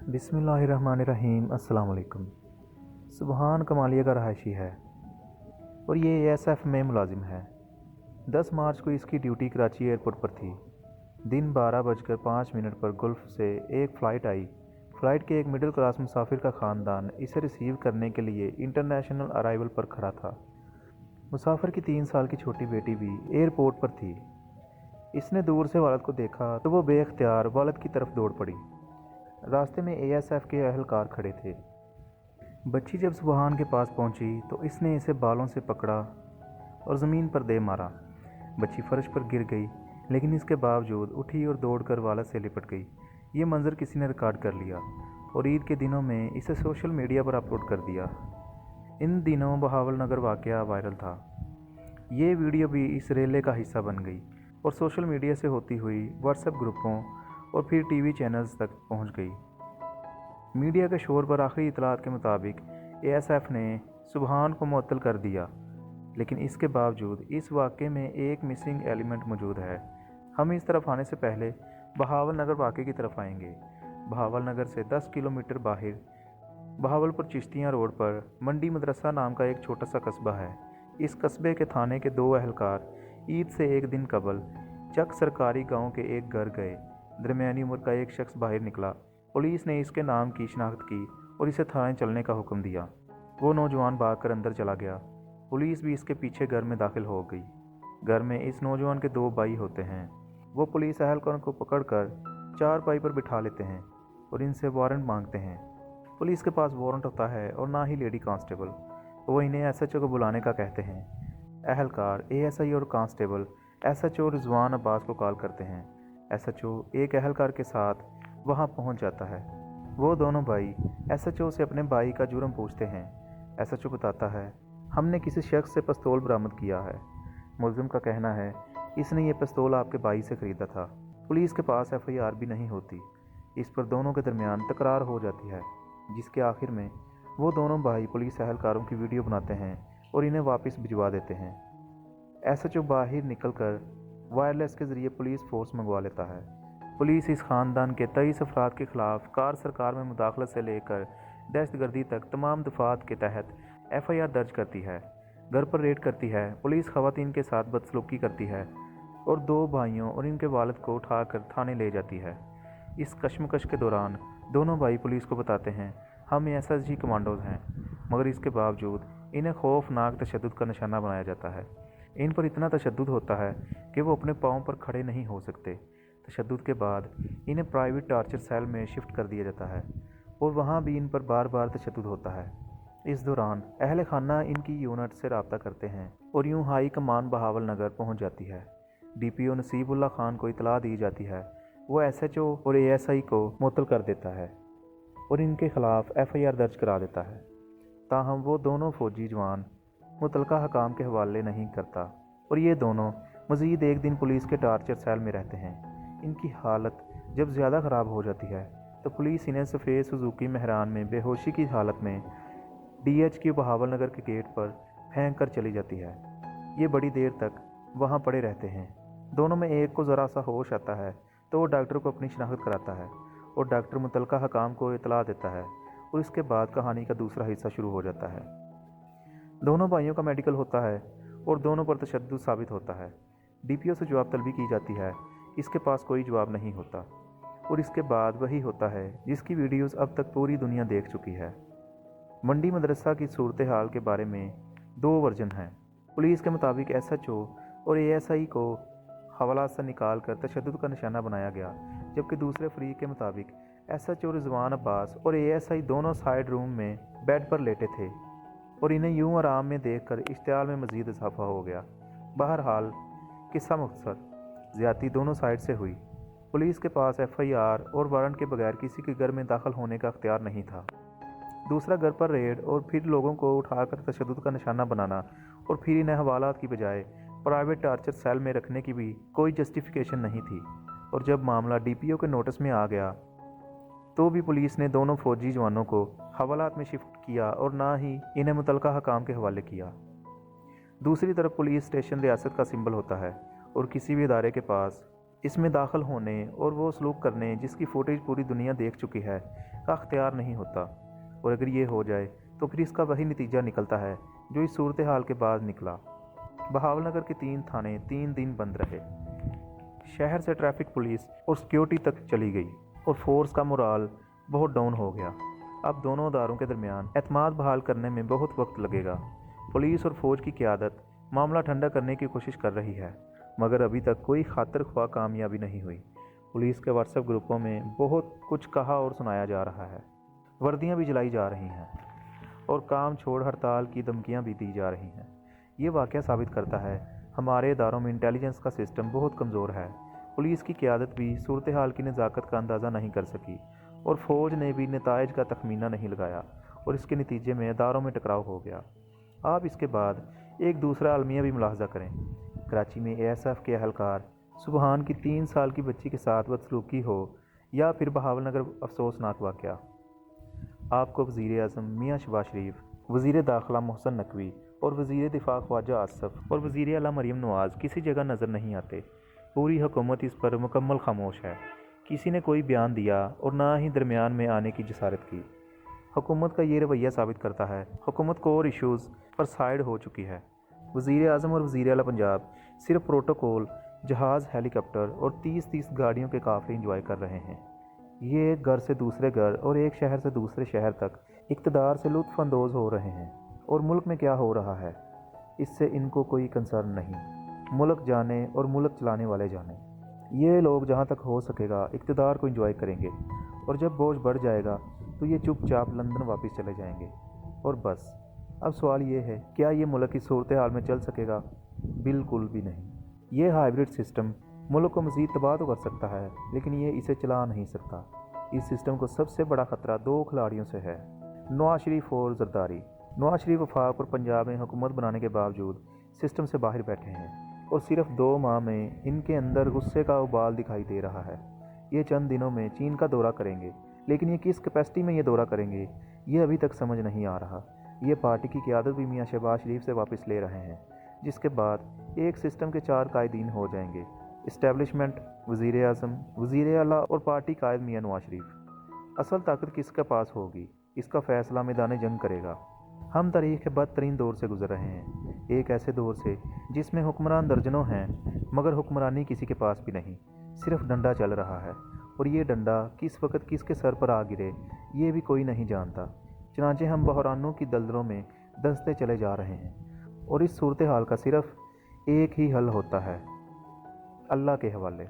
बिस्मिल्लाहिर्रहमानिर्रहीम। अस्सलाम वालेकुम। सुबहान कमालिया का रहायशी है और ये एएसएफ में मुलाजिम है। 10 मार्च को इसकी ड्यूटी कराची एयरपोर्ट पर थी। दिन 12:05 पर गल्फ़ से एक फ़्लाइट आई। फ़्लाइट के एक मिडिल क्लास मुसाफिर का ख़ानदान इसे रिसीव करने के लिए इंटरनेशनल अराइवल पर खड़ा था। मुसाफिर की 3 साल की छोटी बेटी भी एयरपोर्ट पर थी। इसने दूर से वालिद को देखा तो वो बेख्तियार वालिद की तरफ दौड़ पड़ी। रास्ते में एएसएफ के अहलकार खड़े थे। बच्ची जब सुबहान के पास पहुंची तो इसने इसे बालों से पकड़ा और ज़मीन पर दे मारा। बच्ची फर्श पर गिर गई, लेकिन इसके बावजूद उठी और दौड़कर वालिद से लिपट गई। ये मंजर किसी ने रिकॉर्ड कर लिया और ईद के दिनों में इसे सोशल मीडिया पर अपलोड कर दिया। इन दिनों बहावल नगर वाक़या वायरल था। ये वीडियो भी इस रेले का हिस्सा बन गई और सोशल मीडिया से होती हुई व्हाट्सएप ग्रुपों और फिर टीवी चैनल्स तक पहुंच गई। मीडिया के शोर पर आखिरी इतलात के मुताबिक एएसएफ ने सुबहान को मुअत्तल कर दिया, लेकिन इसके बावजूद इस वाक़े में एक मिसिंग एलिमेंट मौजूद है। हम इस तरफ आने से पहले बहावल नगर वाक़े की तरफ आएंगे। बहावल नगर से 10 किलोमीटर बाहर बहावलपुर चिश्तियाँ रोड पर मंडी मदरसा नाम का एक छोटा सा कस्बा है। इस कस्बे के थाने के 2 अहलकार ईद से एक दिन कबल चक सरकारी गांव के एक घर गए। दरमियानी उम्र का एक शख्स बाहर निकला। पुलिस ने इसके नाम की शनाख्त की और इसे थाने चलने का हुक्म दिया। वो नौजवान भागकर अंदर चला गया। पुलिस भी इसके पीछे घर में दाखिल हो गई। घर में इस नौजवान के 2 भाई होते हैं। वो पुलिस अहलकारों को पकड़कर चारपाई पर बिठा लेते हैं और इनसे वारंट मांगते हैं। पुलिस के पास वारंट होता है और ना ही लेडी कांस्टेबल। वो इन्हें एसएचओ को बुलाने का कहते हैं। अहलकार एएसआई और कांस्टेबल एसएचओ रिजवान अब्बास को कॉल करते हैं। एसएचओ एक अहलकार के साथ वहां पहुंच जाता है। वो दोनों भाई एसएचओ से अपने भाई का जुर्म पूछते हैं। एसएचओ बताता है, हमने किसी शख्स से पिस्तौल बरामद किया है। मुलजिम का कहना है, इसने ये पिस्तौल आपके भाई से खरीदा था। पुलिस के पास एफआईआर भी नहीं होती। इस पर दोनों के दरमियान तकरार हो जाती है, जिसके आखिर में वो दोनों भाई पुलिस अहलकारों की वीडियो बनाते हैं और इन्हें वापस भिजवा देते हैं। एसएचओ बाहर निकलकर वायरलेस के ज़रिए पुलिस फोर्स मंगवा लेता है। पुलिस इस ख़ानदान के 23 अफराद के ख़िलाफ़ कार सरकार में मुदाखलत से लेकर दहशतगर्दी तक तमाम दफ़ात के तहत एफआईआर दर्ज करती है। घर पर रेड करती है। पुलिस ख़वातीन के साथ बदसलूकी करती है और 2 भाइयों और इनके वालिद को उठाकर थाने ले जाती है। इस कशमकश के दौरान दोनों भाई पुलिस को बताते हैं, हम एसएसजी कमांडोज हैं, मगर इसके बावजूद इन्हें खौफनाक तशद्दुद का निशाना बनाया जाता है। इन पर इतना तशद्दुद होता है कि वो अपने पाँव पर खड़े नहीं हो सकते। तशद्दुद के बाद इन्हें प्राइवेट टार्चर सेल में शिफ्ट कर दिया जाता है और वहाँ भी इन पर बार बार तशद्दुद होता है। इस दौरान अहल खाना इनकी यूनिट से रब्ता करते हैं और यूँ हाई कमान बहावल नगर पहुँच जाती है। डीपीओ नसीबुल्ला खान को इतला दी जाती है। वो एसएचओ और एएसआई को मुअत्तल कर देता है और इनके खिलाफ एफआईआर दर्ज करा देता है। ताहम वो दोनों फौजी जवान मुतलका हकाम के हवाले नहीं करता और ये दोनों मज़ीद एक दिन पुलिस के टार्चर सेल में रहते हैं। इनकी हालत जब ज़्यादा ख़राब हो जाती है तो पुलिस इन्हें सफ़ेद सुजुकी महरान में बेहोशी की हालत में डीएचक्यू बहावल नगर के गेट पर फेंक कर चली जाती है। ये बड़ी देर तक वहाँ पड़े रहते हैं। दोनों में एक को ज़रा सा होश आता है तो वो डॉक्टर को अपनी शनाख्त कराता है और डॉक्टर मुतलका हकाम को इतला देता है और इसके बाद कहानी का दूसरा हिस्सा शुरू हो जाता है। दोनों भाइयों का मेडिकल होता है और दोनों पर तशद्दुद साबित होता है। डीपीओ से जवाब तलबी की जाती है, इसके पास कोई जवाब नहीं होता और इसके बाद वही होता है जिसकी वीडियोस अब तक पूरी दुनिया देख चुकी है। मंडी मदरसा की सूरत हाल के बारे में 2 वर्जन हैं। पुलिस के मुताबिक एसएचओ और एएसआई को हवालात से निकाल कर तशद्दुद का निशाना बनाया गया, जबकि दूसरे फरीक के मुताबिक एसएचओ रिजवान अब्बास और एएसआई दोनों साइड रूम में बेड पर लेटे थे और इन्हें यूं आराम में देखकर इश्तियाल में मज़ीद इजाफा हो गया। बहरहाल किस्सा मुख्तसर, ज़्यादती दोनों साइड से हुई। पुलिस के पास एफआईआर और वारंट के बगैर किसी के घर में दाखिल होने का अख्तियार नहीं था। दूसरा, घर पर रेड और फिर लोगों को उठाकर तशद्दुद का निशाना बनाना और फिर इन्हें हवालात की बजाय प्राइवेट टार्चर सेल में रखने की भी कोई जस्टिफिकेशन नहीं थी। और जब मामला डीपीओ के नोटिस में आ गया तो भी पुलिस ने दोनों फौजी जवानों को हवालात में शिफ्ट किया और ना ही इन्हें मुतलका हकाम के हवाले किया। दूसरी तरफ पुलिस स्टेशन रियासत का सिंबल होता है और किसी भी इदारे के पास इसमें दाखिल होने और वो सलूक करने जिसकी फुटेज पूरी दुनिया देख चुकी है, का अख्तियार नहीं होता, और अगर ये हो जाए तो फिर इसका वही नतीजा निकलता है जो इस सूरत हाल के बाद निकला। बहावलनगर के 3 थाने 3 दिन बंद रहे। शहर से ट्रैफिक पुलिस और सिक्योरिटी तक चली गई और फोर्स का मोराल बहुत डाउन हो गया। अब दोनों अदारों के दरमियान एतमाद बहाल करने में बहुत वक्त लगेगा। पुलिस और फौज की क़यादत मामला ठंडा करने की कोशिश कर रही है, मगर अभी तक कोई खातिर ख्वाह कामयाबी नहीं हुई। पुलिस के व्हाट्सएप ग्रुपों में बहुत कुछ कहा और सुनाया जा रहा है। वर्दियां भी जलाई जा रही हैं और काम छोड़ हड़ताल की धमकियां भी दी जा रही हैं। ये वाक़या साबित करता है हमारे इदारों में इंटेलिजेंस का सिस्टम बहुत कमज़ोर है। पुलिस की क़यादत भी सूरत हाल की नज़ाकत का अंदाज़ा नहीं कर सकी और फ़ौज ने भी नताइज का तखमीना नहीं लगाया, और इसके नतीजे में इदारों में टकराव हो गया। आप इसके बाद एक दूसरा अलमिया भी मुलाहजा करें। कराची में ASF के अहलकार सुबहान की 3 साल की बच्ची के साथ बदसलूकी हो, या फिर बहावलनगर अफसोसनाक वाक़या। आपको वज़ीर आज़म मियाँ शहबाज शरीफ, वज़ीर दाखिला मोहसिन नकवी और वज़ीर दिफा ख्वाजा आसफ और वज़ीर आला मरीम नवाज़ किसी जगह नज़र नहीं आते। पूरी हुकूमत इस पर मुकम्मल खामोश है। किसी ने कोई बयान दिया और ना ही दरमियान में आने की जसारत की। हुकूमत का ये रवैया साबित करता है हुकूमत को और इशूज़ पर साइड हो चुकी है। वज़ीर आज़म और वज़ीर आला पंजाब सिर्फ प्रोटोकॉल, जहाज़, हेलीकॉप्टर और 30-30 गाड़ियों के काफ़िले इंजॉय कर रहे हैं। ये एक घर से दूसरे घर और एक शहर से दूसरे शहर तक इक़्तिदार से लुत्फ़ अंदोज़ हो रहे हैं, और मुल्क में क्या हो रहा है इससे इनको कोई कंसर्न नहीं। मुल्क जाने और मुल्क चलाने वाले जाने। ये लोग जहाँ तक हो सकेगा इक़्तिदार को इंजॉय करेंगे, और जब बोझ बढ़ जाएगा तो ये चुपचाप लंदन वापस चले जाएंगे, और बस। अब सवाल ये है, क्या ये मुल्क इस सूरत हाल में चल सकेगा? बिल्कुल भी नहीं। ये हाइब्रिड सिस्टम मुल्क को मज़ीद तबाह तो कर सकता है, लेकिन ये इसे चला नहीं सकता। इस सिस्टम को सबसे बड़ा ख़तरा 2 खिलाड़ियों से है, नवाज शरीफ और जरदारी। नवाज शरीफ वफाक और पंजाब में हुकूमत बनाने के बावजूद सिस्टम से बाहर बैठे हैं, और सिर्फ 2 माह में इनके अंदर गुस्से का उबाल दिखाई दे रहा है। ये चंद दिनों में चीन का दौरा करेंगे, लेकिन ये किस कैपेसिटी में ये दौरा करेंगे ये अभी तक समझ नहीं आ रहा। ये पार्टी की क़यादत भी मियाँ शहबाज शरीफ से वापस ले रहे हैं, जिसके बाद एक सिस्टम के 4 कायदीन हो जाएंगे: इस्टेब्लिशमेंट, वज़ीर आज़म, वज़ीर आला और पार्टी कायद मियाँ नवाज शरीफ। असल ताकत किसके पास होगी, इसका फ़ैसला मैदान जंग करेगा। हम तारीख़ के बदतरीन दौर से गुज़र रहे हैं, एक ऐसे दौर से जिसमें हुक्मरान दर्जनों हैं, मगर हुक्मरानी किसी के पास भी नहीं, सिर्फ डंडा चल रहा है, और ये डंडा किस वक्त किसके सर पर आ गिरे ये भी कोई नहीं जानता। चनांचे हम बहरानों की दलदलों में धंसते चले जा रहे हैं, और इस सूरत हाल का सिर्फ एक ही हल होता है, अल्लाह के हवाले।